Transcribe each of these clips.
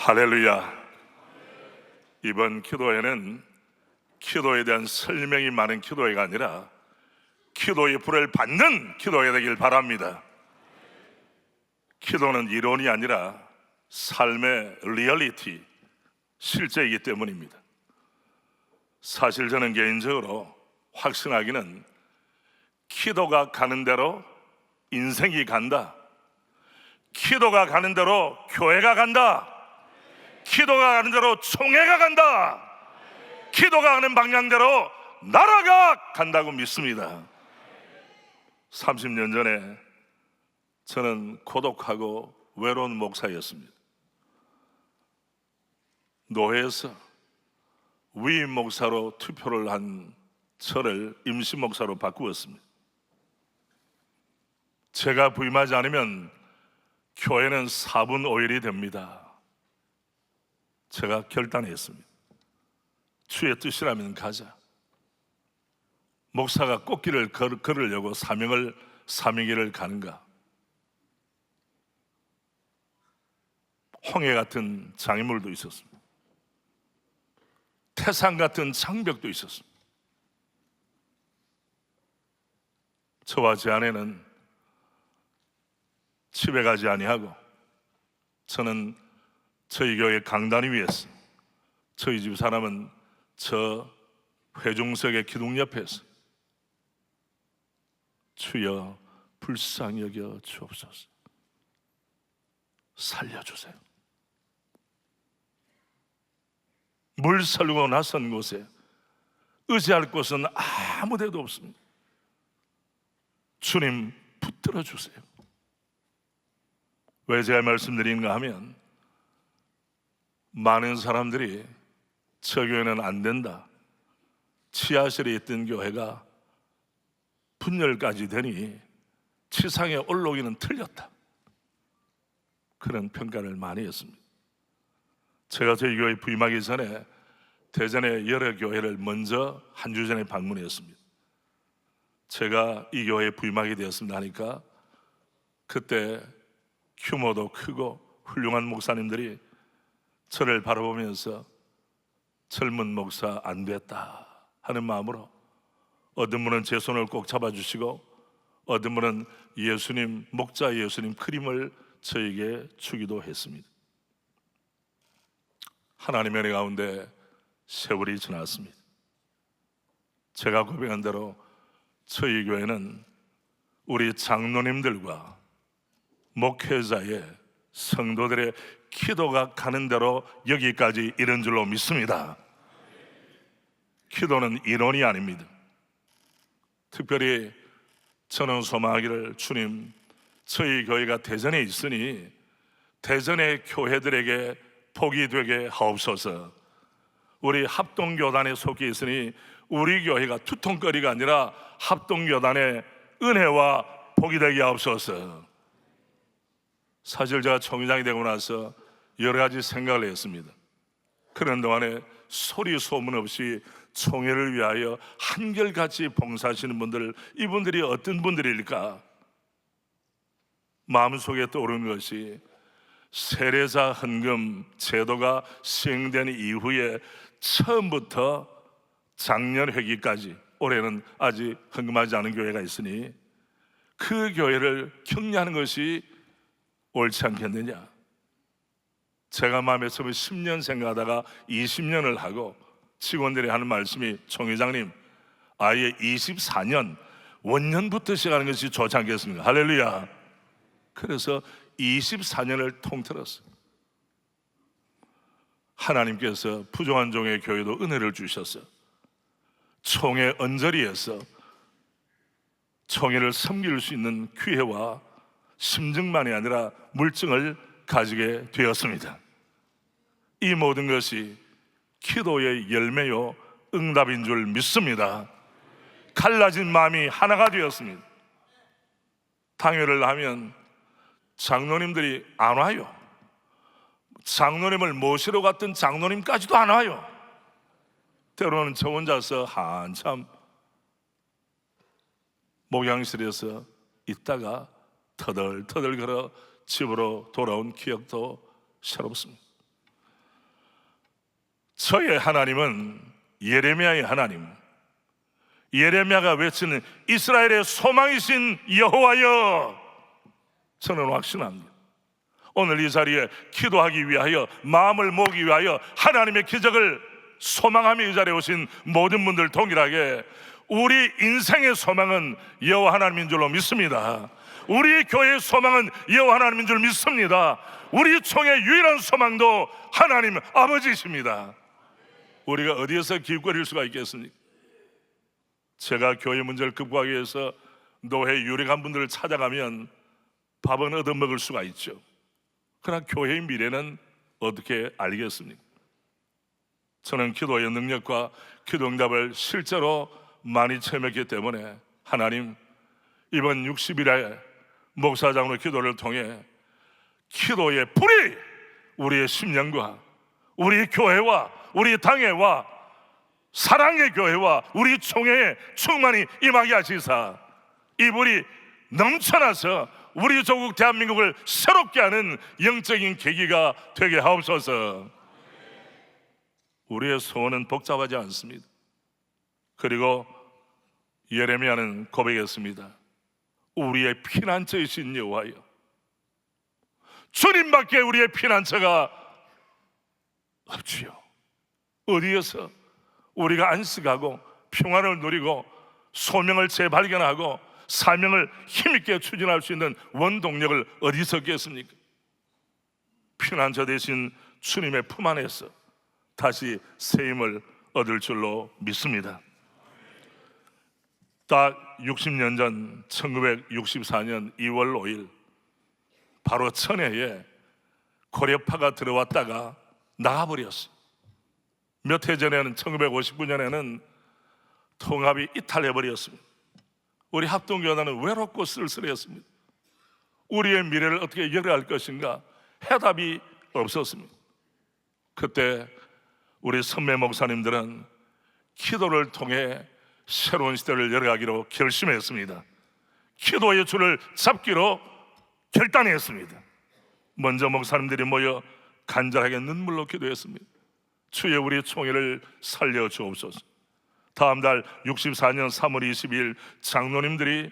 할렐루야. 이번 기도회는 기도에 대한 설명이 많은 기도회가 아니라 기도의 불을 받는 기도회 되길 바랍니다. 기도는 이론이 아니라 삶의 리얼리티, 실제이기 때문입니다. 사실 저는 개인적으로 확신하기는 기도가 가는 대로 인생이 간다, 기도가 가는 대로 교회가 간다, 기도가 가는 대로 총회가 간다, 기도가 가는 방향대로 나라가 간다고 믿습니다. 30년 전에 저는 고독하고 외로운 목사였습니다. 노회에서 위임 목사로 투표를 한 저를 임시 목사로 바꾸었습니다. 제가 부임하지 않으면 교회는 4분 5일이 됩니다. 제가 결단했습니다. 주의 뜻이라면 가자. 목사가 꽃길을 걸으려고 사명길을 가는가? 홍해 같은 장애물도 있었습니다. 태산 같은 장벽도 있었습니다. 저와 제 아내는 집에 가지 아니하고 저는 저희 교회 강단 위에서, 저희 집 사람은 저 회중석의 기둥 옆에서 주여 불쌍히 여겨 주옵소서, 살려주세요. 물 설고 나선 곳에 의지할 곳은 아무 데도 없습니다. 주님 붙들어 주세요. 왜 제가 말씀드리는가 하면, 많은 사람들이 저 교회는 안 된다, 지하실에 있던 교회가 분열까지 되니 지상에 올라오기는 틀렸다, 그런 평가를 많이 했습니다. 제가 저희 교회 부임하기 전에 대전의 여러 교회를 먼저 한 주 전에 방문했습니다. 제가 이 교회에 부임하게 되었습니다 하니까 그때 규모도 크고 훌륭한 목사님들이 저를 바라보면서 젊은 목사 안 됐다 하는 마음으로, 어떤 분은 제 손을 꼭 잡아주시고 어떤 분은 예수님, 목자 예수님 그림을 저에게 주기도 했습니다. 하나님의 은혜 가운데 세월이 지났습니다. 제가 고백한 대로 저희 교회는 우리 장로님들과 목회자의, 성도들의 기도가 가는 대로 여기까지 이른 줄로 믿습니다. 기도는 이론이 아닙니다. 특별히 저는 소망하기를, 주님, 저희 교회가 대전에 있으니 대전의 교회들에게 복이 되게 하옵소서. 우리 합동교단에 속해 있으니 우리 교회가 투통거리가 아니라 합동교단의 은혜와 복이 되게 하옵소서. 사실 제가 총회장이 되고 나서 여러 가지 생각을 했습니다. 그런 동안에 소리 소문 없이 총회를 위하여 한결같이 봉사하시는 분들, 이분들이 어떤 분들일까? 마음속에 떠오르는 것이, 세례자 헌금 제도가 시행된 이후에 처음부터 작년 회기까지, 올해는 아직 헌금하지 않은 교회가 있으니 그 교회를 격려하는 것이 옳지 않겠느냐. 제가 마음에 처음에 10년 생각하다가 20년을 하고 직원들이 하는 말씀이, 총회장님, 아예 24년 원년부터 시작하는 것이 좋지 않겠습니까? 할렐루야. 그래서 24년을 통틀었어요. 하나님께서 부족한 종의 교회도 은혜를 주셔서 총회 언저리에서 총회를 섬길 수 있는 기회와 심증만이 아니라 물증을 가지게 되었습니다. 이 모든 것이 기도의 열매요 응답인 줄 믿습니다. 갈라진 마음이 하나가 되었습니다. 당회를 하면 장로님들이 안 와요. 장로님을 모시러 갔던 장로님까지도 안 와요. 때로는 저 혼자서 한참 목양실에서 있다가 터덜터덜 걸어 집으로 돌아온 기억도 새롭습니다. 저의 하나님은 예레미야의 하나님, 예레미야가 외치는 이스라엘의 소망이신 여호와여, 저는 확신합니다. 오늘 이 자리에 기도하기 위하여, 마음을 모으기 위하여 하나님의 기적을 소망하며 이 자리에 오신 모든 분들 동일하게 우리 인생의 소망은 여호와 하나님인 줄로 믿습니다. 우리 교회의 소망은 여호와 하나님인 줄 믿습니다. 우리 총의 유일한 소망도 하나님 아버지이십니다. 우리가 어디에서 기웃거릴 수가 있겠습니까? 제가 교회 문제를 극복하기 위해서 노회 유력한 분들을 찾아가면 밥은 얻어먹을 수가 있죠. 그러나 교회의 미래는 어떻게 알겠습니까? 저는 기도의 능력과 기도 응답을 실제로 많이 체험했기 때문에 하나님, 이번 60일의 목사장으로 기도를 통해 기도의 불이 우리의 심령과 우리 교회와 우리 당회와 사랑의 교회와 우리 총회에 충만히 임하게 하시사 이 불이 넘쳐나서 우리 조국 대한민국을 새롭게 하는 영적인 계기가 되게 하옵소서. 우리의 소원은 복잡하지 않습니다. 그리고 예레미야는 고백했습니다. 우리의 피난처이신 여호와여, 주님밖에 우리의 피난처가 없지요. 어디에서 우리가 안식하고 평안을 누리고 소명을 재발견하고 사명을 힘있게 추진할 수 있는 원동력을 어디서 얻겠습니까? 피난처 되신 주님의 품 안에서 다시 새 힘을 얻을 줄로 믿습니다. 딱 60년 전 1964년 2월 5일 바로 천해에 고려파가 들어왔다가 나가버렸어요. 몇 해 전에는 1959년에는 통합이 이탈해버렸습니다. 우리 합동교단은 외롭고 쓸쓸했습니다. 우리의 미래를 어떻게 해결할 것인가 해답이 없었습니다. 그때 우리 선배 목사님들은 기도를 통해 새로운 시대를 열어가기로 결심했습니다. 기도의 줄을 잡기로 결단했습니다. 먼저 목사님들이 모여 간절하게 눈물로 기도했습니다. 주여 우리 총회를 살려주옵소서. 다음 달 64년 3월 20일 장로님들이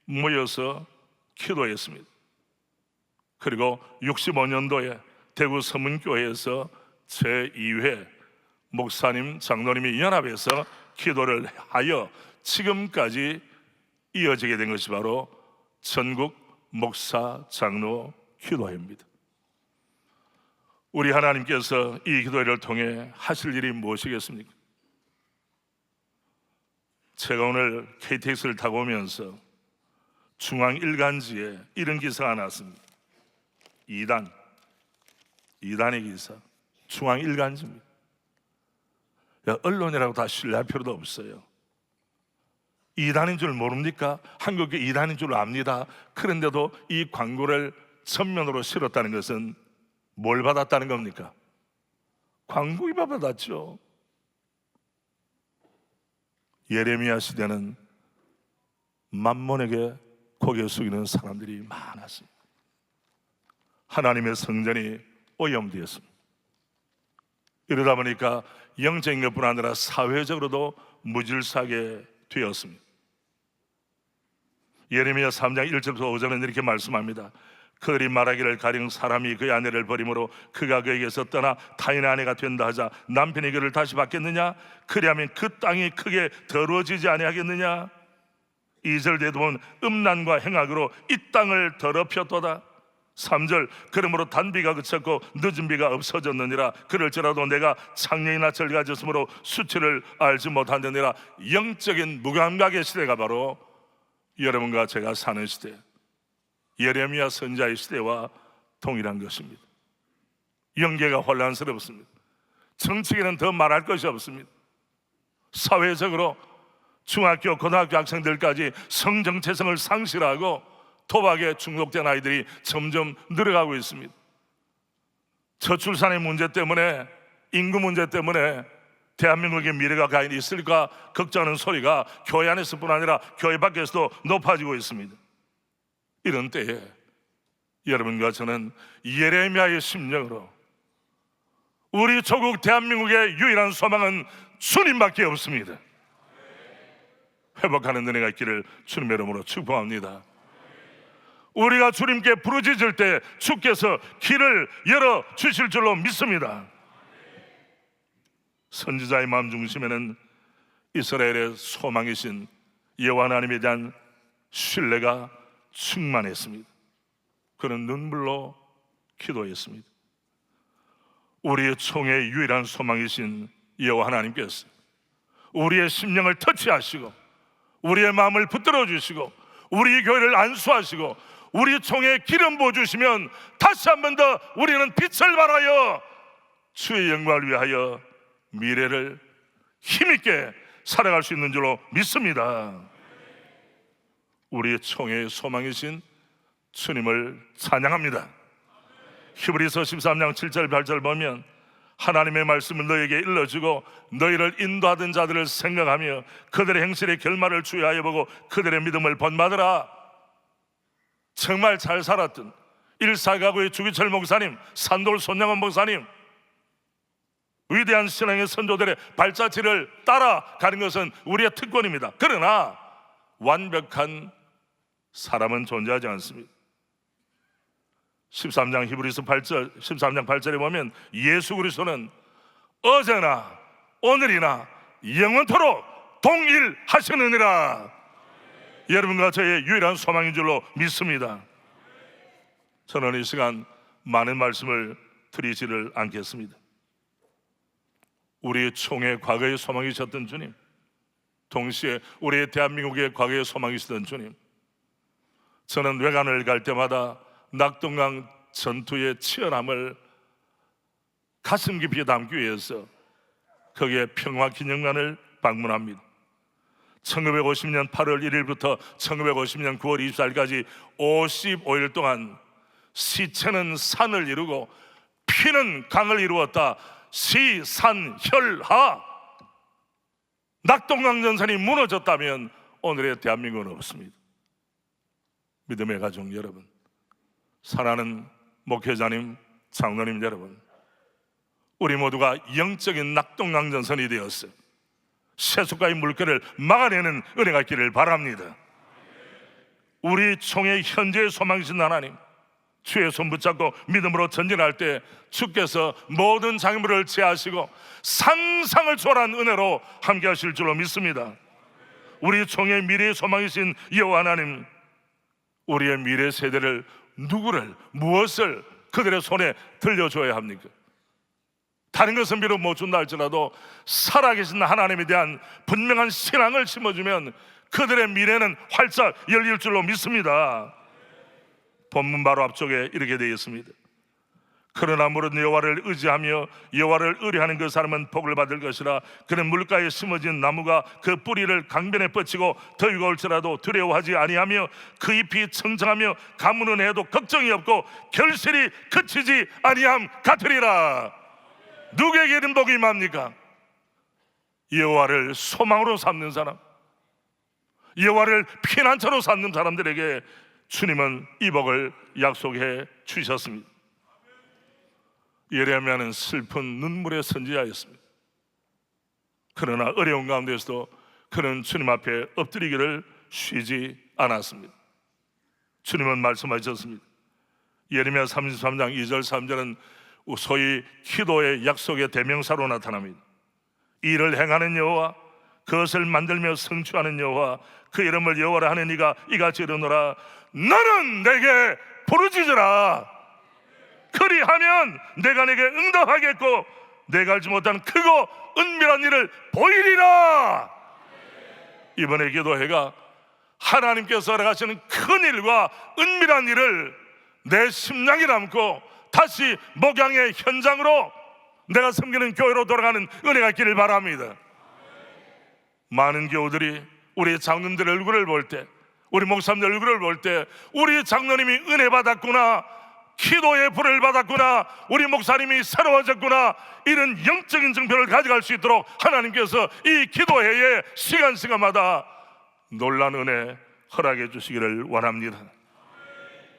모여서 기도했습니다. 그리고 65년도에 대구 서문교회에서 제2회 목사님 장로님이 연합해서 기도를 하여 지금까지 이어지게 된 것이 바로 전국 목사 장로 기도회입니다. 우리 하나님께서 이 기도회를 통해 하실 일이 무엇이겠습니까? 제가 오늘 KTX를 타고 오면서 중앙 일간지에 이런 기사가 나왔습니다. 2단의 기사, 중앙 일간지입니다. 언론이라고 다 신뢰할 필요도 없어요. 2단인 줄 모릅니까? 한국에 2단인 줄 압니다. 그런데도 이 광고를 전면으로 실었다는 것은 뭘 받았다는 겁니까? 광고 위반 받았죠. 예레미야 시대는 만몬에게 고개 숙이는 사람들이 많았습니다. 하나님의 성전이 오염되었습니다. 이러다 보니까 영적인 것뿐 아니라 사회적으로도 무질서하게 되었습니다. 예레미야 3장 1절부터 5절은 이렇게 말씀합니다. 그들이 말하기를 가령 사람이 그의 아내를 버림으로 그가 그에게서 떠나 타인의 아내가 된다 하자 남편이 그를 다시 받겠느냐? 그리하면 그 땅이 크게 더러워지지 아니하겠느냐? 2절 뒤에도 보면 음란과 행악으로 이 땅을 더럽혔도다. 3절 그러므로 단비가 그쳤고 늦은 비가 없어졌느니라. 그럴지라도 내가 창녀의 낯을 가졌으므로 수치를 알지 못한다니라. 영적인 무감각의 시대가 바로 여러분과 제가 사는 시대, 예레미야 선지자의 시대와 동일한 것입니다. 영계가 혼란스럽습니다. 정치계는 더 말할 것이 없습니다. 사회적으로 중학교, 고등학교 학생들까지 성정체성을 상실하고 도박에 중독된 아이들이 점점 늘어가고 있습니다. 저출산의 문제 때문에, 인구 문제 때문에 대한민국의 미래가 과연 있을까 걱정하는 소리가 교회 안에서뿐 아니라 교회 밖에서도 높아지고 있습니다. 이런 때에 여러분과 저는 예레미야의 심령으로 우리 조국 대한민국의 유일한 소망은 주님밖에 없습니다. 회복하는 은혜가 있기를 주님의 이름으로 축복합니다. 우리가 주님께 부르짖을 때 주께서 길을 열어주실 줄로 믿습니다. 선지자의 마음 중심에는 이스라엘의 소망이신 여호와 하나님에 대한 신뢰가 충만했습니다. 그는 눈물로 기도했습니다. 우리의 총의 유일한 소망이신 여호와 하나님께서 우리의 심령을 터치하시고 우리의 마음을 붙들어 주시고 우리 교회를 안수하시고 우리 총에 기름 부어주시면 다시 한 번 더 우리는 빛을 발하여 주의 영광을 위하여 미래를 힘있게 살아갈 수 있는 줄로 믿습니다. 우리의 총의 소망이신 주님을 찬양합니다. 히브리서 13장 7절 8절 보면 하나님의 말씀을 너에게 일러주고 너희를 인도하던 자들을 생각하며 그들의 행실의 결말을 주의하여 보고 그들의 믿음을 본받으라. 정말 잘 살았던 일사가구의 주기철 목사님, 산돌 손양원 목사님, 위대한 신앙의 선조들의 발자취를 따라가는 것은 우리의 특권입니다. 그러나 완벽한 사람은 존재하지 않습니다. 13장 히브리서 8절, 13장 8절에 보면 예수 그리스도는 어제나 오늘이나 영원토록 동일하시느니라. 여러분과 저의 유일한 소망인 줄로 믿습니다. 저는 이 시간 많은 말씀을 드리지를 않겠습니다. 우리의 총의 과거의 소망이셨던 주님, 동시에 우리의 대한민국의 과거의 소망이시던 주님, 저는 외관을 갈 때마다 낙동강 전투의 치열함을 가슴 깊이 담기 위해서 거기에 평화기념관을 방문합니다. 1950년 8월 1일부터 1950년 9월 24일까지 55일 동안 시체는 산을 이루고 피는 강을 이루었다. 시산혈하. 낙동강 전선이 무너졌다면 오늘의 대한민국은 없습니다. 믿음의 가족 여러분, 사랑하는 목회자님, 장로님 여러분, 우리 모두가 영적인 낙동강 전선이 되었어요. 세속과의 물결을 막아내는 은혜가 있기를 바랍니다. 우리 총의 현재의 소망이신 하나님, 주의 손 붙잡고 믿음으로 전진할 때 주께서 모든 장애물을 제하시고 상상을 초월한 은혜로 함께 하실 줄로 믿습니다. 우리 총의 미래의 소망이신 여호와 하나님, 우리의 미래 세대를 누구를, 무엇을 그들의 손에 들려줘야 합니까? 다른 것은 비록 못 준다 할지라도 살아계신 하나님에 대한 분명한 신앙을 심어주면 그들의 미래는 활짝 열릴 줄로 믿습니다. 본문 바로 앞쪽에 이렇게 되어 있습니다. 그러나 무릇 여호와를 의지하며 여호와를 의뢰하는 그 사람은 복을 받을 것이라. 그는 물가에 심어진 나무가 그 뿌리를 강변에 뻗치고 더위가 올지라도 두려워하지 아니하며 그 잎이 청청하며 가무는 해도 걱정이 없고 결실이 그치지 아니함 같으리라. 누구에게 이런 복이 임합니까? 여호와를 소망으로 삼는 사람, 여호와를 피난처로 삼는 사람들에게 주님은 이 복을 약속해 주셨습니다. 예레미야는 슬픈 눈물의 선지자였습니다. 그러나 어려운 가운데서도 그는 주님 앞에 엎드리기를 쉬지 않았습니다. 주님은 말씀하셨습니다. 예레미야 33장 2절 3절은 소위 기도의 약속의 대명사로 나타납니다. 이를 행하는 여호와, 그것을 만들며 성취하는 여호와, 그 이름을 여호와라 하는 이가 이같이 이르노라. 너는 내게 부르짖으라. 그리하면 내가 내게 응답하겠고 내가 알지 못한 크고 은밀한 일을 보이리라. 이번에 기도회가 하나님께서 허락하시는 큰 일과 은밀한 일을 내 심장에 담고 다시 목양의 현장으로 내가 섬기는 교회로 돌아가는 은혜가 있기를 바랍니다. 많은 교우들이 우리 장로님들 얼굴을 볼 때, 우리 목사님들 얼굴을 볼 때 우리 장로님이 은혜 받았구나, 기도의 불을 받았구나, 우리 목사님이 새로워졌구나, 이런 영적인 증표를 가져갈 수 있도록 하나님께서 이 기도회에 시간마다 놀라운 은혜 허락해 주시기를 원합니다.